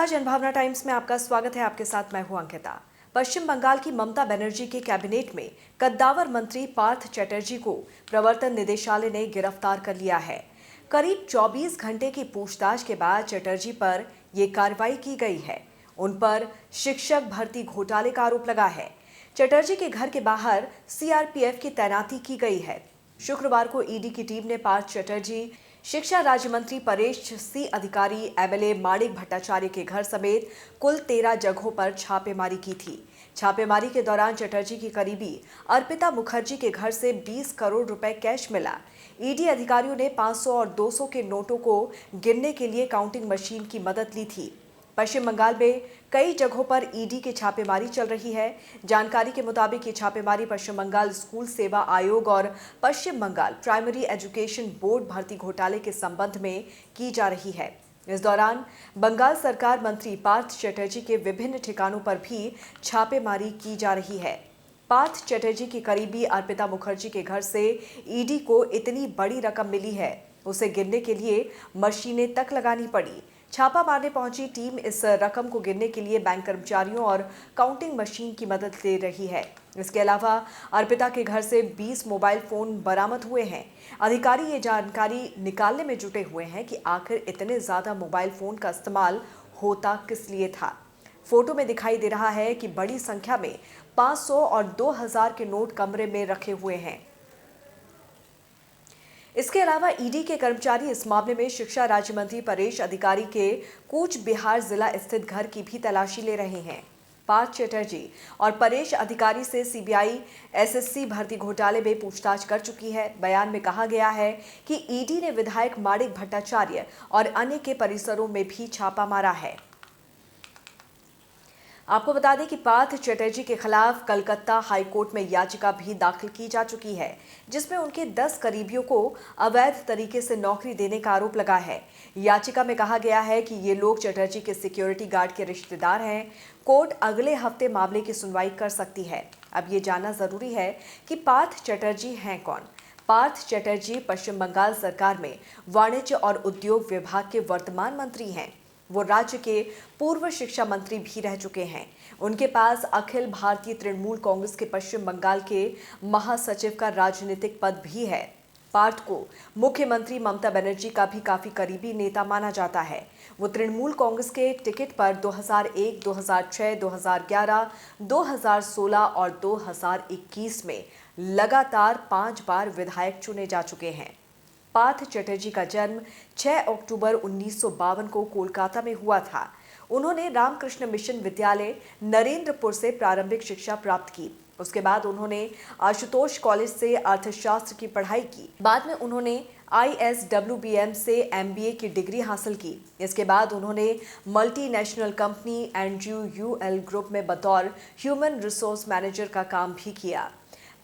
नमस्कार, जनभावना टाइम्स में आपका स्वागत है। आपके साथ मैं हूं अंकिता। पश्चिम बंगाल की ममता बनर्जी के कैबिनेट में कद्दावर मंत्री पार्थ चटर्जी को प्रवर्तन निदेशालय ने गिरफ्तार कर लिया है। करीब 24 घंटे की पूछताछ के बाद चटर्जी पर यह कार्रवाई की गई है। उन पर शिक्षक भर्ती घोटाले का आरोप लगा है। चटर्जी के घर के बाहर सीआरपीएफ की तैनाती की गई है। शुक्रवार को ईडी की टीम ने पार्थ चटर्जी, शिक्षा राज्य मंत्री परेश सी अधिकारी, एमएलए माणिक भट्टाचार्य के घर समेत कुल 13 जगहों पर छापेमारी की थी। छापेमारी के दौरान चटर्जी की करीबी अर्पिता मुखर्जी के घर से 20 करोड़ रुपए कैश मिला। ईडी अधिकारियों ने 500 और 200 के नोटों को गिनने के लिए काउंटिंग मशीन की मदद ली थी। पश्चिम बंगाल में कई जगहों पर ईडी की छापेमारी चल रही है। जानकारी के मुताबिक ये छापेमारी पश्चिम बंगाल स्कूल सेवा आयोग और पश्चिम बंगाल प्राइमरी एजुकेशन बोर्ड भर्ती घोटाले के संबंध में की जा रही है। इस दौरान बंगाल सरकार मंत्री पार्थ चटर्जी के विभिन्न ठिकानों पर भी छापेमारी की जा रही है। पार्थ चटर्जी की करीबी अर्पिता मुखर्जी के घर से ईडी को इतनी बड़ी रकम मिली है, उसे गिनने के लिए मशीनें तक लगानी पड़ी। छापा मारने पहुंची टीम इस रकम को गिनने के लिए बैंक कर्मचारियों और काउंटिंग मशीन की मदद ले रही है। इसके अलावा अर्पिता के घर से 20 मोबाइल फोन बरामद हुए हैं। अधिकारी ये जानकारी निकालने में जुटे हुए हैं कि आखिर इतने ज्यादा मोबाइल फोन का इस्तेमाल होता किस लिए था। फोटो में दिखाई दे रहा है कि बड़ी संख्या में 500 और 2000 के नोट कमरे में रखे हुए हैं। इसके अलावा ईडी के कर्मचारी इस मामले में शिक्षा राज्य मंत्री परेश अधिकारी के कूच बिहार जिला स्थित घर की भी तलाशी ले रहे हैं। पार्थ चटर्जी और परेश अधिकारी से सीबीआई एसएससी भर्ती घोटाले में पूछताछ कर चुकी है। बयान में कहा गया है कि ईडी ने विधायक माणिक भट्टाचार्य और अन्य के परिसरों में भी छापा मारा है। आपको बता दें कि पार्थ चटर्जी के खिलाफ कलकत्ता हाईकोर्ट में याचिका भी दाखिल की जा चुकी है, जिसमें उनके 10 करीबियों को अवैध तरीके से नौकरी देने का आरोप लगा है। याचिका में कहा गया है कि ये लोग चटर्जी के सिक्योरिटी गार्ड के रिश्तेदार हैं। कोर्ट अगले हफ्ते मामले की सुनवाई कर सकती है। अब ये जानना जरूरी है कि पार्थ चटर्जी हैं कौन। पार्थ चटर्जी पश्चिम बंगाल सरकार में वाणिज्य और उद्योग विभाग के वर्तमान मंत्री हैं। वो राज्य के पूर्व शिक्षा मंत्री भी रह चुके हैं। उनके पास अखिल भारतीय तृणमूल कांग्रेस के पश्चिम बंगाल के महासचिव का राजनीतिक पद भी है। पार्थ को मुख्यमंत्री ममता बनर्जी का भी काफी करीबी नेता माना जाता है। वो तृणमूल कांग्रेस के टिकट पर 2001, 2006, 2011, 2016 और 2021 में लगातार 5 बार विधायक चुने जा चुके हैं। पार्थ चटर्जी का जन्म 6 अक्टूबर 1952 को कोलकाता में हुआ था। उन्होंने रामकृष्ण मिशन विद्यालय नरेंद्रपुर से प्रारंभिक शिक्षा प्राप्त की। उसके बाद उन्होंने आशुतोष कॉलेज से अर्थशास्त्र की पढ़ाई की। बाद में उन्होंने ISWBM से MBA की डिग्री हासिल की। इसके बाद उन्होंने मल्टीनेशनल कंपनी NGUL ग्रुप में बतौर ह्यूमन रिसोर्स मैनेजर का काम भी किया।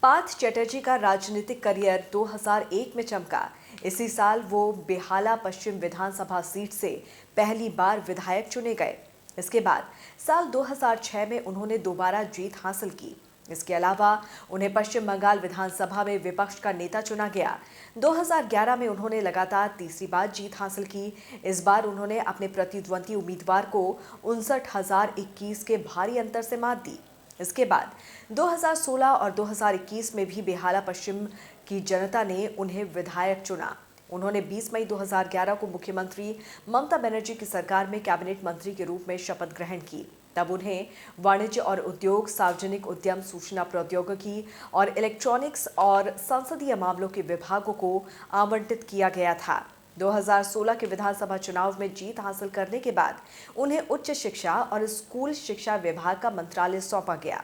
पार्थ चटर्जी का राजनीतिक करियर 2001 में चमका। इसी साल वो बेहाला पश्चिम विधानसभा सीट से पहली बार विधायक चुने गए। इसके बाद साल 2006 में उन्होंने दोबारा जीत हासिल की। इसके अलावा उन्हें पश्चिम बंगाल विधानसभा में विपक्ष का नेता चुना गया। 2011 में उन्होंने लगातार तीसरी बार जीत हासिल की। इस बार उन्होंने अपने प्रतिद्वंदी उम्मीदवार को 59,021 के भारी अंतर से मात दी। इसके बाद 2016 और 2021 में भी बेहाला पश्चिम की जनता ने उन्हें विधायक चुना। उन्होंने 20 मई 2011 को मुख्यमंत्री ममता बनर्जी की सरकार में कैबिनेट मंत्री के रूप में शपथ ग्रहण की। तब उन्हें वाणिज्य और उद्योग, सार्वजनिक उद्यम, सूचना प्रौद्योगिकी और इलेक्ट्रॉनिक्स और संसदीय मामलों के विभागों को आवंटित किया गया था। 2016 के विधानसभा चुनाव में जीत हासिल करने के बाद उन्हें उच्च शिक्षा और स्कूल शिक्षा विभाग का मंत्रालय सौंपा गया।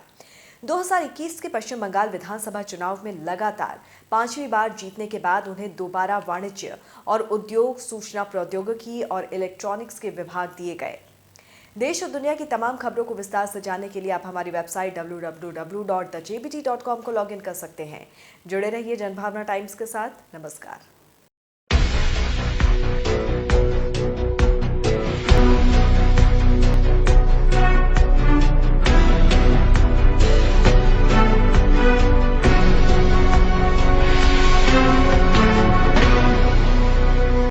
2021 के पश्चिम बंगाल विधानसभा चुनाव में लगातार 5वीं बार जीतने के बाद उन्हें दोबारा वाणिज्य और उद्योग, सूचना प्रौद्योगिकी और इलेक्ट्रॉनिक्स के विभाग दिए गए। देश और दुनिया की तमाम खबरों को विस्तार से जानने के लिए आप हमारी वेबसाइट www.thejbt.com को लॉगिन कर सकते हैं। जुड़े रहिए जनभावना टाइम्स के साथ। नमस्कार।